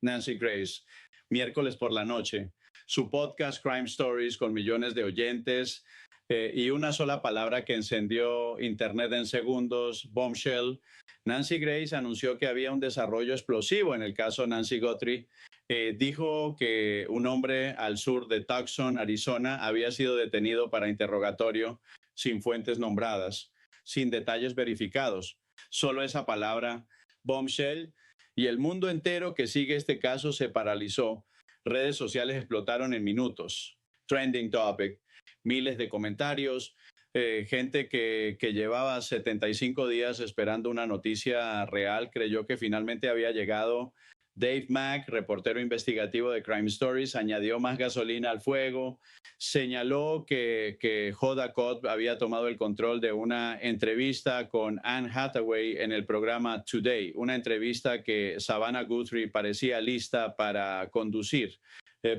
Nancy Grace, miércoles por la noche. Su podcast Crime Stories con millones de oyentes y una sola palabra que encendió Internet en segundos, bombshell. Nancy Grace anunció que había un desarrollo explosivo en el caso Nancy Guthrie. Dijo que un hombre al sur de Tucson, Arizona, había sido detenido para interrogatorio sin fuentes nombradas, sin detalles verificados. Solo esa palabra, bombshell, y el mundo entero que sigue este caso se paralizó. Redes sociales explotaron en minutos. Trending topic, miles de comentarios, gente que llevaba 75 días esperando una noticia real, creyó que finalmente había llegado. Dave Mack, reportero investigativo de Crime Stories, añadió más gasolina al fuego, señaló que Hoda Kotb había tomado el control de una entrevista con Anne Hathaway en el programa Today, una entrevista que Savannah Guthrie parecía lista para conducir.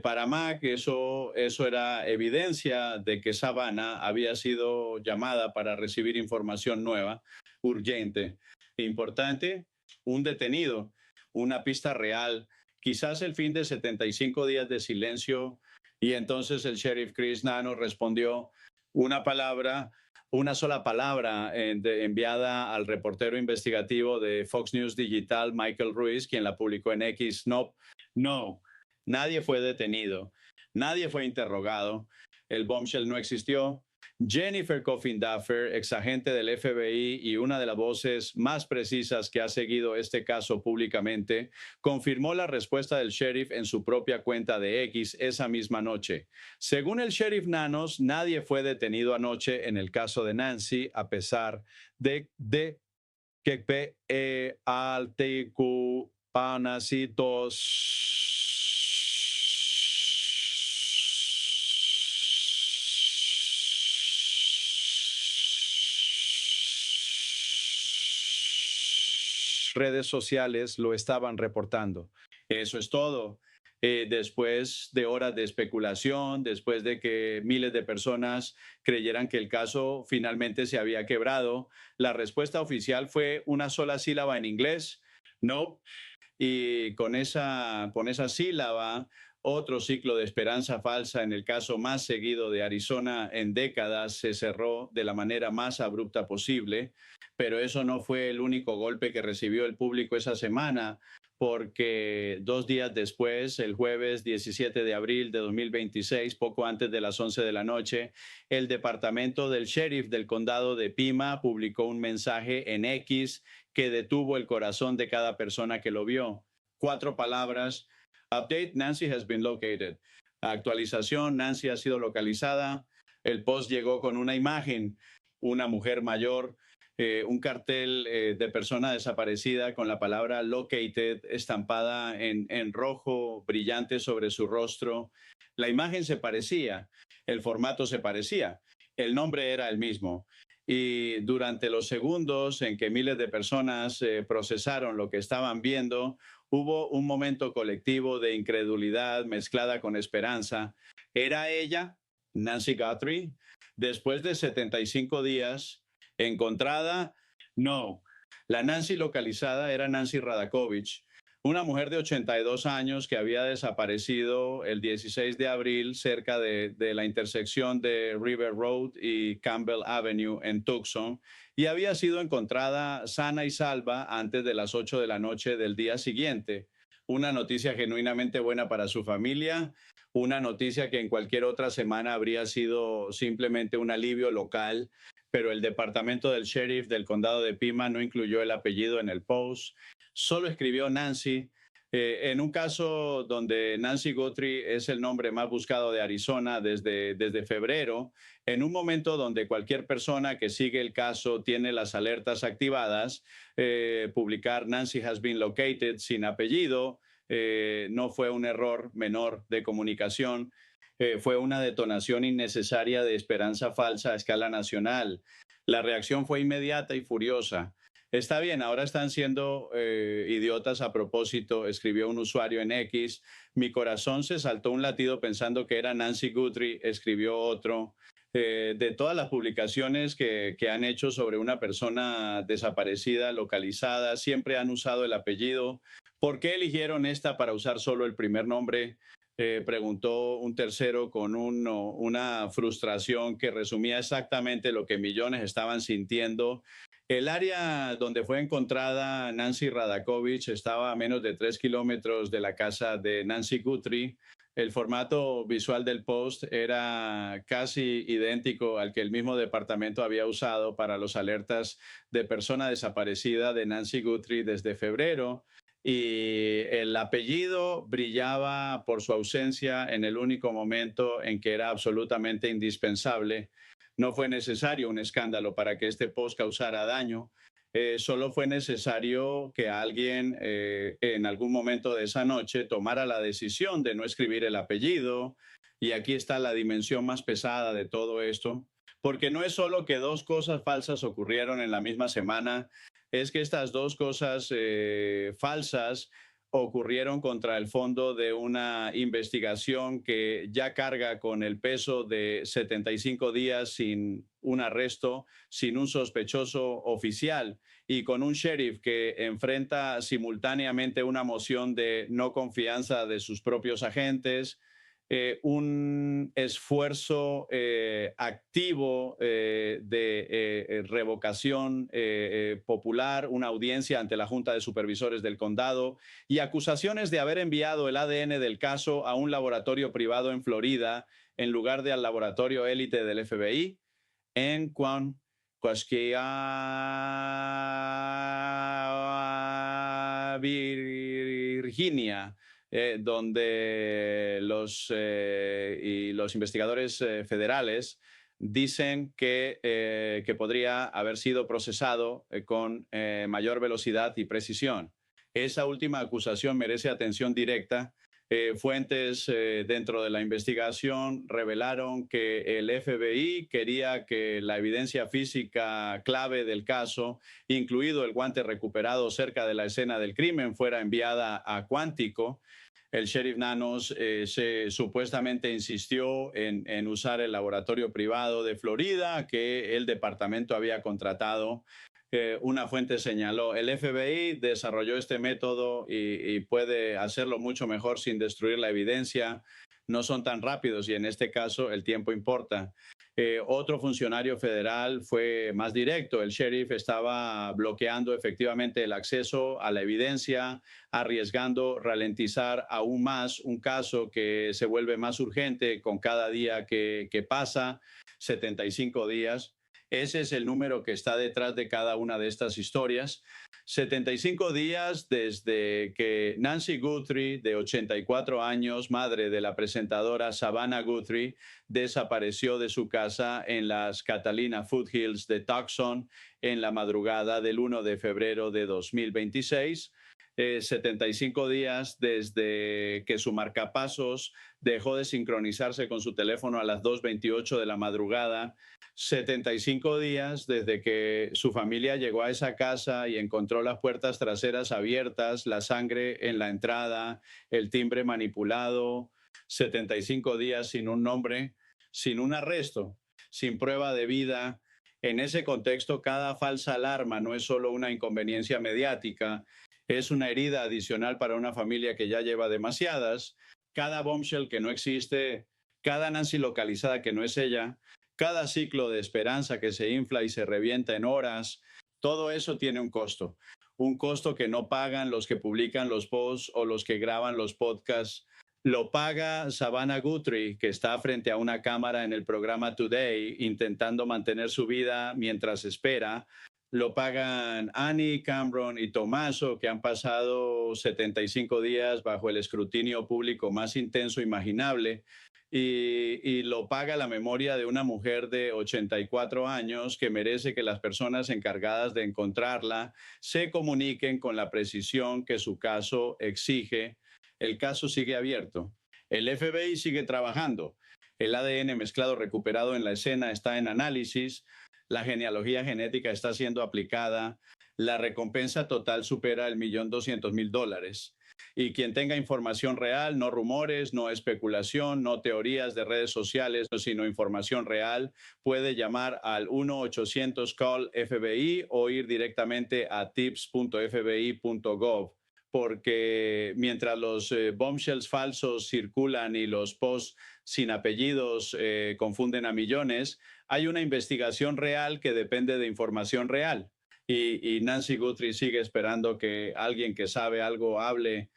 Para Mack eso era evidencia de que Savannah había sido llamada para recibir información nueva, urgente, importante, un detenido, una pista real, quizás el fin de 75 días de silencio. Y entonces el sheriff Chris Nanos respondió una palabra, una sola palabra enviada al reportero investigativo de Fox News Digital, Michael Ruiz, quien la publicó en X. No, nadie fue detenido, nadie fue interrogado, el bombshell no existió. Jennifer Coffin Duffer, exagente del FBI y una de las voces más precisas que ha seguido este caso públicamente, confirmó la respuesta del sheriff en su propia cuenta de X esa misma noche. Según el sheriff Nanos, nadie fue detenido anoche en el caso de Nancy, a pesar de que redes sociales lo estaban reportando. Eso es todo. Después de horas de especulación, después de que miles de personas creyeran que el caso finalmente se había quebrado, la respuesta oficial fue una sola sílaba en inglés, no. Y con esa sílaba, otro ciclo de esperanza falsa en el caso más seguido de Arizona en décadas se cerró de la manera más abrupta posible. Pero eso no fue el único golpe que recibió el público esa semana, porque 2 días después, el jueves 17 de abril de 2026, poco antes de las 11 de la noche, el departamento del sheriff del condado de Pima publicó un mensaje en X que detuvo el corazón de cada persona que lo vio. 4 palabras: Update, Nancy has been located. Actualización, Nancy ha sido localizada. El post llegó con una imagen, una mujer mayor, un cartel de persona desaparecida con la palabra located estampada en rojo brillante sobre su rostro. La imagen se parecía, el formato se parecía, el nombre era el mismo. Y durante los segundos en que miles de personas procesaron lo que estaban viendo, hubo un momento colectivo de incredulidad mezclada con esperanza. ¿Era ella, Nancy Guthrie? Después de 75 días, ¿encontrada? No. La Nancy localizada era Nancy Radakovich, una mujer de 82 años que había desaparecido el 16 de abril cerca de la intersección de River Road y Campbell Avenue en Tucson, y había sido encontrada sana y salva antes de las 8 de la noche del día siguiente. Una noticia genuinamente buena para su familia, una noticia que en cualquier otra semana habría sido simplemente un alivio local, pero el departamento del sheriff del condado de Pima no incluyó el apellido en el post, solo escribió Nancy. En un caso donde Nancy Guthrie es el nombre más buscado de Arizona desde febrero, en un momento donde cualquier persona que sigue el caso tiene las alertas activadas, publicar Nancy has been located sin apellido no fue un error menor de comunicación, fue una detonación innecesaria de esperanza falsa a escala nacional. La reacción fue inmediata y furiosa. Está bien, ahora están siendo idiotas a propósito, escribió un usuario en X. Mi corazón se saltó un latido pensando que era Nancy Guthrie, escribió otro. De todas las publicaciones que han hecho sobre una persona desaparecida, localizada, siempre han usado el apellido ¿Por qué eligieron esta para usar solo el primer nombre? Preguntó un tercero con una frustración que resumía exactamente lo que millones estaban sintiendo. El área donde fue encontrada Nancy Radakovich estaba a menos de 3 kilómetros de la casa de Nancy Guthrie. El formato visual del post era casi idéntico al que el mismo departamento había usado para los alertas de persona desaparecida de Nancy Guthrie desde febrero, y el apellido brillaba por su ausencia en el único momento en que era absolutamente indispensable. No fue necesario un escándalo para que este post causara daño. Solo fue necesario que alguien en algún momento de esa noche tomara la decisión de no escribir el apellido. Y aquí está la dimensión más pesada de todo esto, porque no es solo que dos cosas falsas ocurrieron en la misma semana, es que estas dos cosas falsas ocurrieron contra el fondo de una investigación que ya carga con el peso de 75 días sin un arresto, sin un sospechoso oficial y con un sheriff que enfrenta simultáneamente una moción de no confianza de sus propios agentes, un esfuerzo activo de revocación popular, una audiencia ante la Junta de Supervisores del Condado y acusaciones de haber enviado el ADN del caso a un laboratorio privado en Florida en lugar de al laboratorio élite del FBI en Virginia, donde los investigadores federales dicen que podría haber sido procesado con mayor velocidad y precisión. Esa última acusación merece atención directa. Fuentes dentro de la investigación revelaron que el FBI quería que la evidencia física clave del caso, incluido el guante recuperado cerca de la escena del crimen, fuera enviada a Cuántico. El sheriff Nanos supuestamente insistió en usar el laboratorio privado de Florida que el departamento había contratado. Una fuente señaló, el FBI desarrolló este método y puede hacerlo mucho mejor sin destruir la evidencia. No son tan rápidos y en este caso el tiempo importa. Otro funcionario federal fue más directo. El sheriff estaba bloqueando efectivamente el acceso a la evidencia, arriesgando ralentizar aún más un caso que se vuelve más urgente con cada día que pasa, 75 días. Ese es el número que está detrás de cada una de estas historias. 75 días desde que Nancy Guthrie, de 84 años, madre de la presentadora Savannah Guthrie, desapareció de su casa en las Catalina Foothills de Tucson en la madrugada del 1 de febrero de 2026. 75 días desde que su marcapasos dejó de sincronizarse con su teléfono a las 2:28 de la madrugada. 75 días desde que su familia llegó a esa casa y encontró las puertas traseras abiertas, la sangre en la entrada, el timbre manipulado. 75 días sin un nombre, sin un arresto, sin prueba de vida. En ese contexto, cada falsa alarma no es solo una inconveniencia mediática, es una herida adicional para una familia que ya lleva demasiadas. Cada bombshell que no existe, cada Nancy localizada que no es ella, cada ciclo de esperanza que se infla y se revienta en horas, todo eso tiene un costo que no pagan los que publican los posts o los que graban los podcasts. Lo paga Savannah Guthrie, que está frente a una cámara en el programa Today intentando mantener su vida mientras espera. Lo pagan Annie, Cameron y Tommaso, que han pasado 75 días bajo el escrutinio público más intenso imaginable. Y lo paga la memoria de una mujer de 84 años que merece que las personas encargadas de encontrarla se comuniquen con la precisión que su caso exige. El caso sigue abierto. El FBI sigue trabajando. El ADN mezclado recuperado en la escena está en análisis. La genealogía genética está siendo aplicada. La recompensa total supera $1.200.000. Y quien tenga información real, no rumores, no especulación, no teorías de redes sociales, sino información real, puede llamar al 1-800-CALL-FBI o ir directamente a tips.fbi.gov. porque mientras los bombshells falsos circulan y los posts sin apellidos confunden a millones, hay una investigación real que depende de información real. Y Nancy Guthrie sigue esperando que alguien que sabe algo hable